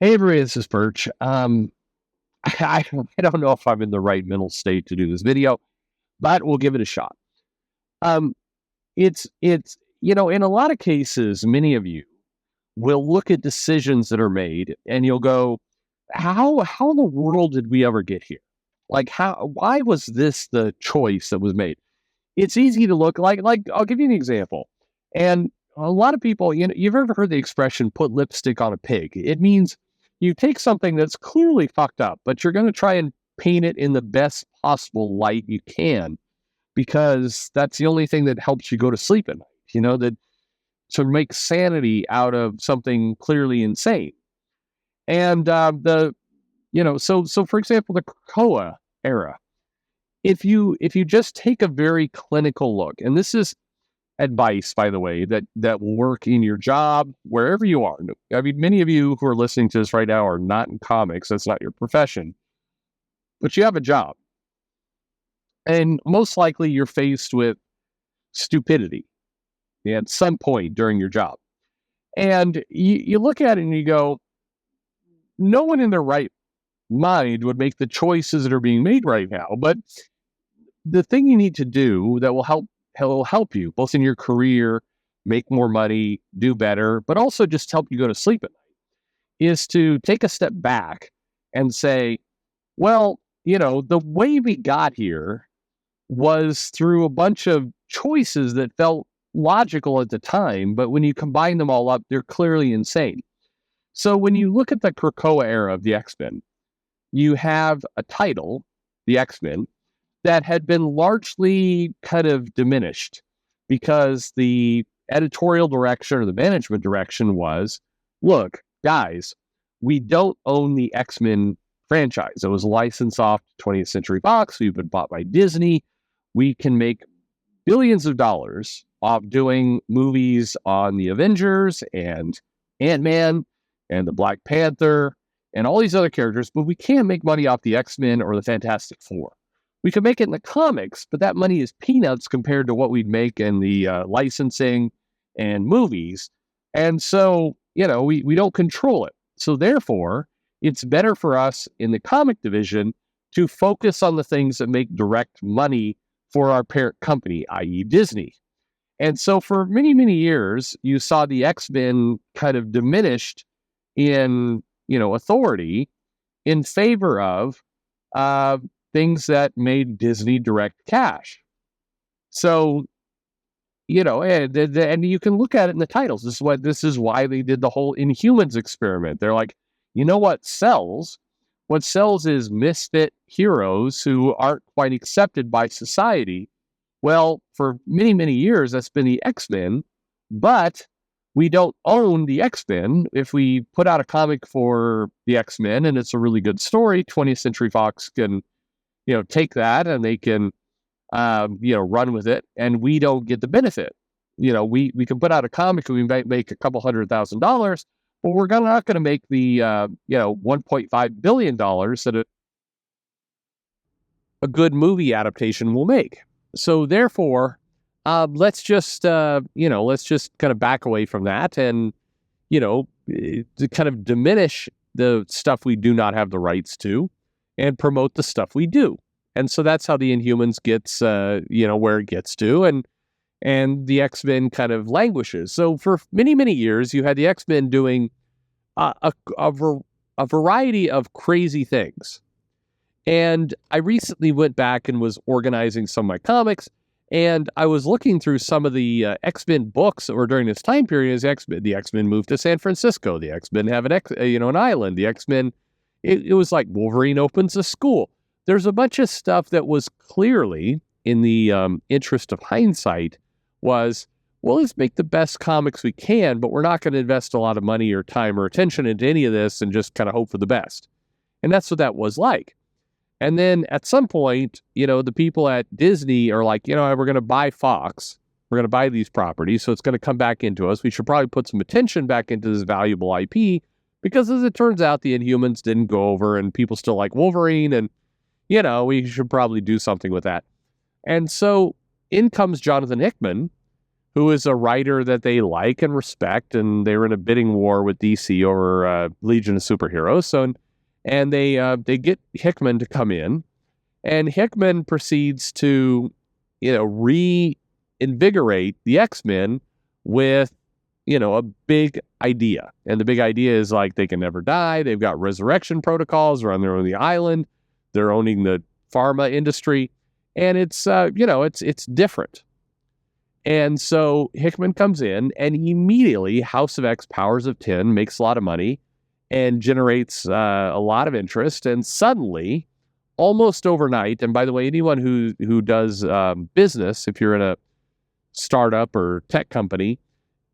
Hey, everybody, this is Perch. I don't know if I'm in the right mental state to do this video, but we'll give it a shot. Um, it's in a lot of cases, many of you will look at decisions that are made and you'll go, how in the world did we ever get here? Like, why was this the choice that was made? It's easy to look like I'll give you an example. And a lot of people, you've ever heard the expression "put lipstick on a pig"? It means you take something that's clearly fucked up, but you're going to try and paint it in the best possible light you can because that's the only thing that helps you go to sleep at night. That to make sanity out of something clearly insane. And so for example, the Krakoa era. If you just take a very clinical look, and this is advice, by the way, that will work in your job, wherever you are. I mean, many of you who are listening to this right now are not in comics. That's not your profession, but you have a job. And most likely you're faced with stupidity at some point during your job. And you look at it and you go, no one in their right mind would make the choices that are being made right now. But the thing you need to do that will help you both in your career, make more money, do better, but also just help you go to sleep at night, is to take a step back and say, well, the way we got here was through a bunch of choices that felt logical at the time, but when you combine them all up, they're clearly insane. So when you look at the Krakoa era of the X-Men, you have a title, the X-Men, that had been largely kind of diminished because the editorial direction or the management direction was, look, guys, we don't own the X-Men franchise. It was licensed off to 20th Century Fox. We've been bought by Disney. We can make billions of dollars off doing movies on the Avengers and Ant-Man and the Black Panther and all these other characters, but we can't make money off the X-Men or the Fantastic Four. We could make it in the comics, but that money is peanuts compared to what we'd make in the licensing and movies. And so, we don't control it. So therefore, it's better for us in the comic division to focus on the things that make direct money for our parent company, i.e. Disney. And so for many, many years, you saw the X-Men kind of diminished in, authority in favor of things that made Disney direct cash. So, and you can look at it in the titles. This is why they did the whole Inhumans experiment. They're like, what sells? What sells is misfit heroes who aren't quite accepted by society. Well, for many, many years, that's been the X-Men, but we don't own the X-Men. If we put out a comic for the X-Men and it's a really good story, 20th Century Fox can take that and they can, run with it, and we don't get the benefit. We can put out a comic and we might make a couple $100,000, but we're not going to make the, $1.5 billion that a good movie adaptation will make. So therefore, let's just kind of back away from that and, to kind of diminish the stuff we do not have the rights to and promote the stuff we do. And so that's how the Inhumans gets, where it gets to, and the X-Men kind of languishes. So for many, many years, you had the X-Men doing a variety of crazy things. And I recently went back and was organizing some of my comics, and I was looking through some of the X-Men books that were during this time period. The X-Men moved to San Francisco. The X-Men have an island. The X-Men, it was like Wolverine opens a school. There's a bunch of stuff that was clearly, in the interest of hindsight, was, well, let's make the best comics we can, but we're not going to invest a lot of money or time or attention into any of this and just kind of hope for the best. And that's what that was like. And then at some point, the people at Disney are like, we're going to buy Fox. We're going to buy these properties, so it's going to come back into us. We should probably put some attention back into this valuable IP, because as it turns out, the Inhumans didn't go over and people still like Wolverine, and, we should probably do something with that. And so in comes Jonathan Hickman, who is a writer that they like and respect, and they were in a bidding war with DC over Legion of Superheroes. And they get Hickman to come in, and Hickman proceeds to, reinvigorate the X-Men with, a big idea. And the big idea is like they can never die. They've got resurrection protocols. They're on their own island. They're owning the pharma industry, and it's it's different. And so Hickman comes in, and immediately House of X, Powers of 10 makes a lot of money and generates a lot of interest. And suddenly, almost overnight, and by the way, anyone who does business, if you're in a startup or tech company,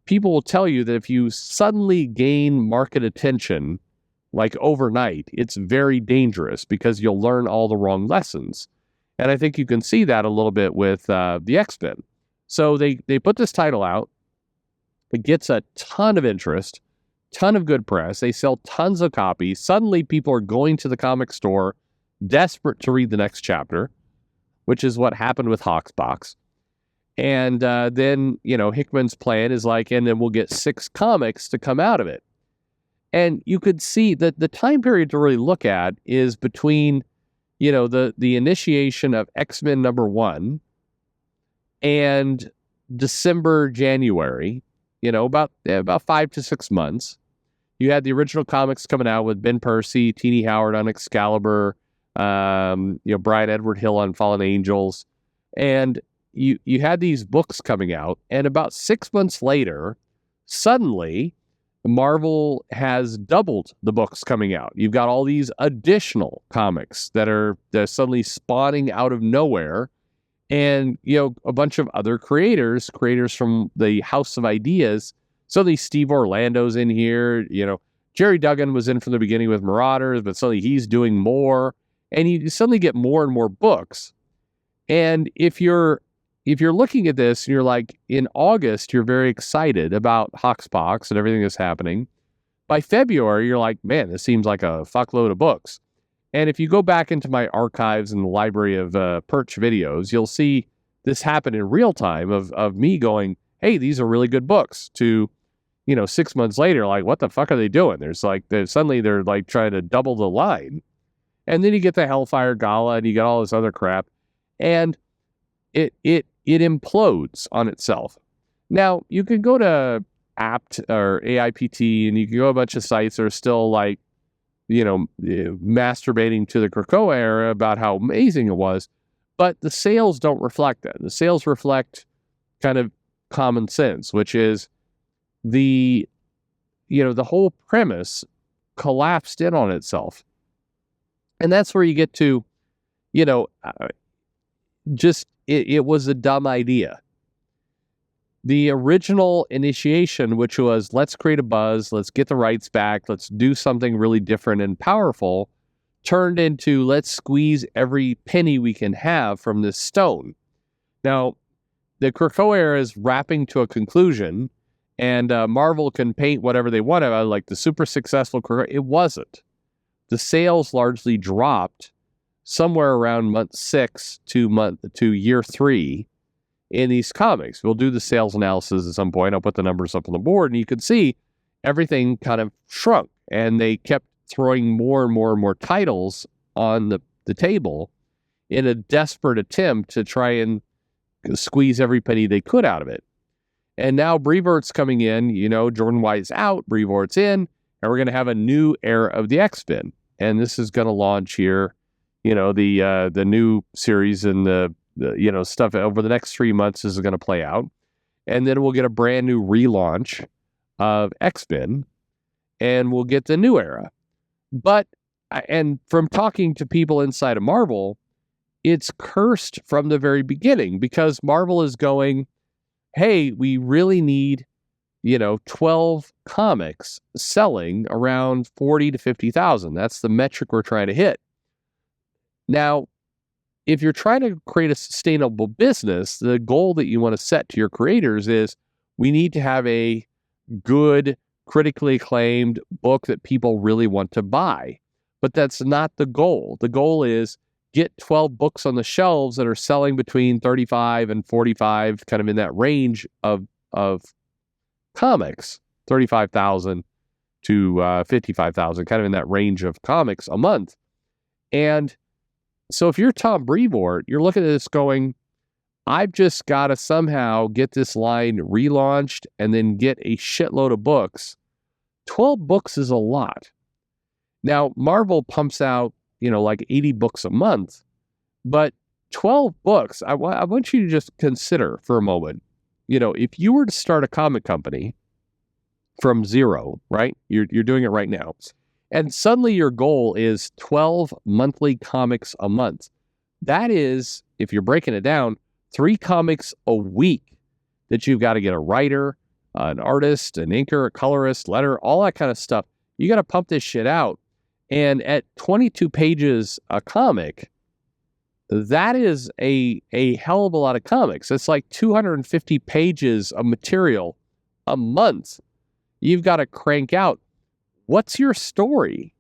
people will tell you that if you suddenly gain market attention, like overnight, it's very dangerous because you'll learn all the wrong lessons. And I think you can see that a little bit with the X-Men. So they put this title out. It gets a ton of interest, ton of good press. They sell tons of copies. Suddenly people are going to the comic store desperate to read the next chapter, which is what happened with Hawksbox. And then, Hickman's plan is like, and then we'll get 6 comics to come out of it. And you could see that the time period to really look at is between, the initiation of X-Men #1 and December, January, about 5 to 6 months. You had the original comics coming out with Ben Percy, Teenie Howard on Excalibur, Brian Edward Hill on Fallen Angels. And you had these books coming out, and about 6 months later, suddenly Marvel has doubled the books coming out. You've got all these additional comics that are suddenly spawning out of nowhere. And, a bunch of other creators from the House of Ideas. Suddenly Steve Orlando's in here. Jerry Duggan was in from the beginning with Marauders, but suddenly he's doing more. And you suddenly get more and more books. And if you're looking at this and you're like, in August, you're very excited about Hawksbox and everything that's happening. By February, you're like, man, this seems like a fuckload of books. And if you go back into my archives in the library of Perch videos, you'll see this happen in real time of me going, hey, these are really good books, to, 6 months later, like, what the fuck are they doing? Suddenly they're like trying to double the line. And then you get the Hellfire Gala and you get all this other crap. And it implodes on itself. Now, you can go to Apt or AIPT and you can go to a bunch of sites that are still like, masturbating to the Krakoa era about how amazing it was, but the sales don't reflect that. The sales reflect kind of common sense, which is the whole premise collapsed in on itself. And that's where you get to, it was a dumb idea. The original initiation, which was, let's create a buzz, let's get the rights back, let's do something really different and powerful, turned into, let's squeeze every penny we can have from this stone. Now, the Krakoa era is wrapping to a conclusion, and Marvel can paint whatever they want about, like the super successful Krakoa. It wasn't. The sales largely dropped somewhere around month 6 to year 3 in these comics. We'll do the sales analysis at some point. I'll put the numbers up on the board, and you can see everything kind of shrunk, and they kept throwing more and more and more titles on the table in a desperate attempt to try and squeeze every penny they could out of it. And now Brevoort's coming in, Jordan White's out, Brevoort's in, and we're going to have a new era of the X-Men. And this is going to launch here, the new series and the stuff over the next 3 months is going to play out. And then we'll get a brand new relaunch of X-Men, and we'll get the new era. And from talking to people inside of Marvel, it's cursed from the very beginning, because Marvel is going, hey, we really need, 12 comics selling around 40 to 50,000. That's the metric we're trying to hit. Now, if you're trying to create a sustainable business, the goal that you want to set to your creators is, we need to have a good, critically acclaimed book that people really want to buy. But that's not the goal. The goal is, get 12 books on the shelves that are selling between 35 and 45, kind of in that range of of comics, 35,000 to 55,000, kind of in that range of comics a month. And so if you're Tom Brevoort, you're looking at this going, I've just got to somehow get this line relaunched and then get a shitload of books. 12 books is a lot. Now, Marvel pumps out, like 80 books a month, but 12 books, I want you to just consider for a moment, if you were to start a comic company from zero, right? You're doing it right now. And suddenly your goal is 12 monthly comics a month. That is, if you're breaking it down, 3 comics a week that you've got to get a writer, an artist, an inker, a colorist, letter, all that kind of stuff. You got to pump this shit out. And at 22 pages a comic, that is a hell of a lot of comics. It's like 250 pages of material a month you've got to crank out. What's your story?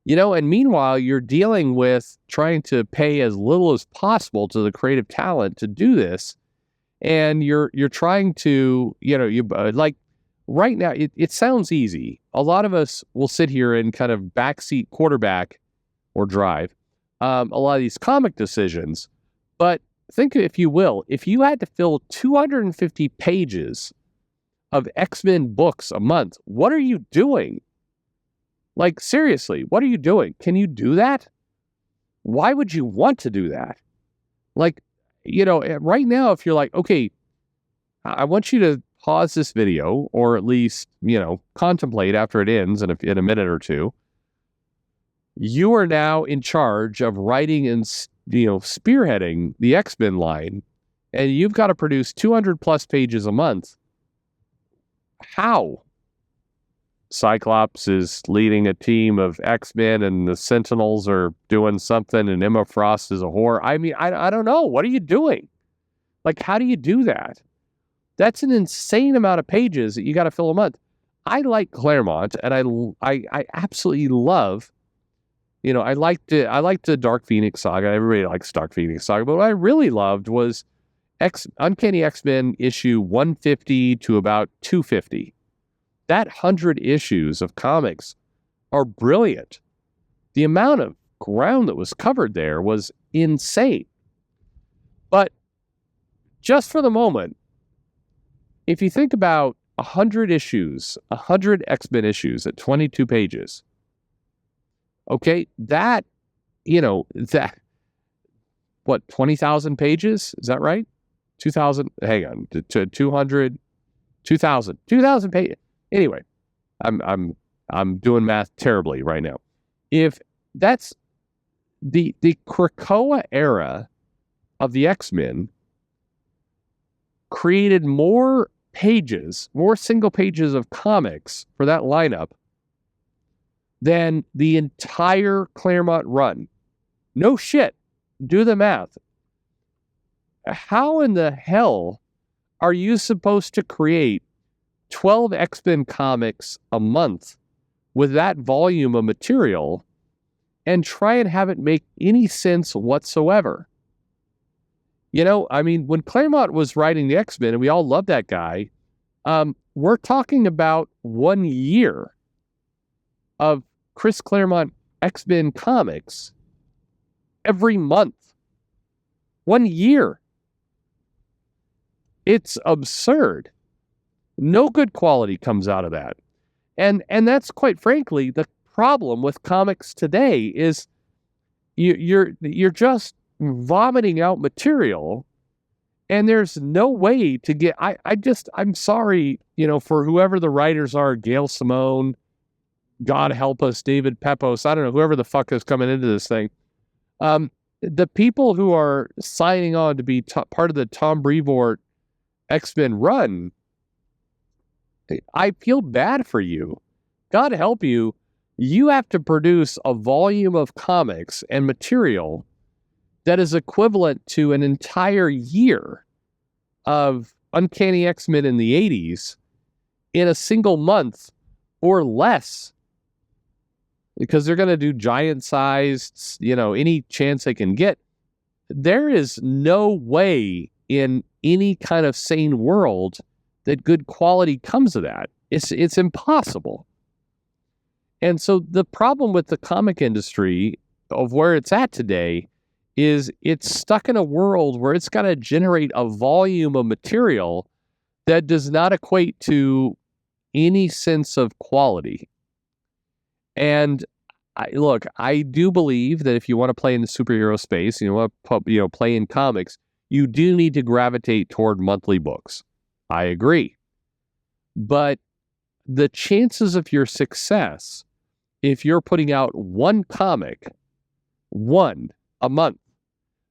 And meanwhile, you're dealing with trying to pay as little as possible to the creative talent to do this. And you're trying to, like right now, it sounds easy. A lot of us will sit here and kind of backseat quarterback or drive a lot of these comic decisions. But think, if you will, if you had to fill 250 pages of X-Men books a month, what are you doing? Like, seriously, what are you doing? Can you do that? Why would you want to do that? Like, right now, if you're like, okay, I want you to pause this video, or at least, contemplate after it ends in a minute or two. You are now in charge of writing and, spearheading the X-Men line, and you've got to produce 200 plus pages a month. How? Cyclops is leading a team of X-Men and the Sentinels are doing something and Emma Frost is a whore. I mean, I don't know. What are you doing? Like, how do you do that? That's an insane amount of pages that you got to fill a month. I like Claremont, and I absolutely love, I liked the Dark Phoenix saga. Everybody likes Dark Phoenix saga, but what I really loved was Uncanny X-Men issue 150 to about 250. That 100 issues of comics are brilliant. The amount of ground that was covered there was insane. But just for the moment, if you think about 100 issues, 100 X-Men issues at 22 pages, okay, that, what, 20,000 pages? Is that right? 2,000, hang on, to 200, 2,000 pages. Anyway, I'm doing math terribly right now. If that's the Krakoa era of the X-Men created more pages, more single pages of comics for that lineup than the entire Claremont run. No shit. Do the math. How in the hell are you supposed to create 12 X-Men comics a month with that volume of material and try and have it make any sense whatsoever? When Claremont was writing the X-Men, and we all love that guy, we're talking about 1 year of Chris Claremont X-Men comics every month. 1 year. It's absurd. No good quality comes out of that. And that's, quite frankly, the problem with comics today is you're just vomiting out material, and there's no way to get... I'm sorry, for whoever the writers are, Gail Simone, God help us, David Pepos, I don't know, whoever the fuck is coming into this thing. The people who are signing on to be part of the Tom Brevoort X-Men run, I feel bad for you. God help you. You have to produce a volume of comics and material that is equivalent to an entire year of Uncanny X-Men in the 80s in a single month or less. Because they're going to do giant-sized, any chance they can get. There is no way in any kind of sane world that good quality comes of that. It's impossible. And so the problem with the comic industry of where it's at today is it's stuck in a world where it's got to generate a volume of material that does not equate to any sense of quality. And I do believe that if you want to play in the superhero space, you want to play in comics, you do need to gravitate toward monthly books. I agree. But the chances of your success, if you're putting out one comic, one a month,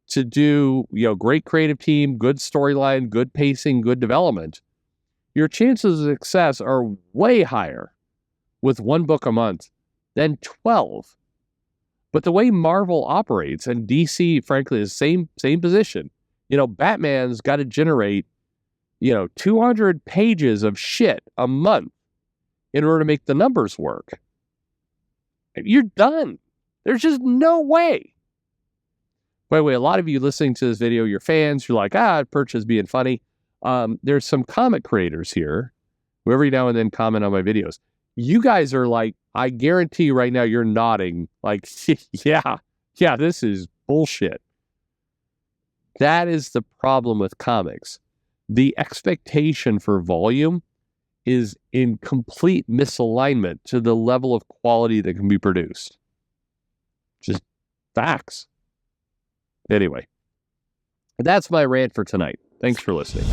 to do, great creative team, good storyline, good pacing, good development, your chances of success are way higher with one book a month than 12. But the way Marvel operates, and DC, frankly, is the same position. Batman's got to generate, 200 pages of shit a month in order to make the numbers work. You're done. There's just no way. By the way, a lot of you listening to this video, you're fans. You're like, Perch is being funny. There's some comic creators here who every now and then comment on my videos. You guys are like, I guarantee right now you're nodding like, yeah, this is bullshit. That is the problem with comics. The expectation for volume is in complete misalignment to the level of quality that can be produced. Just facts. Anyway, that's my rant for tonight. Thanks for listening.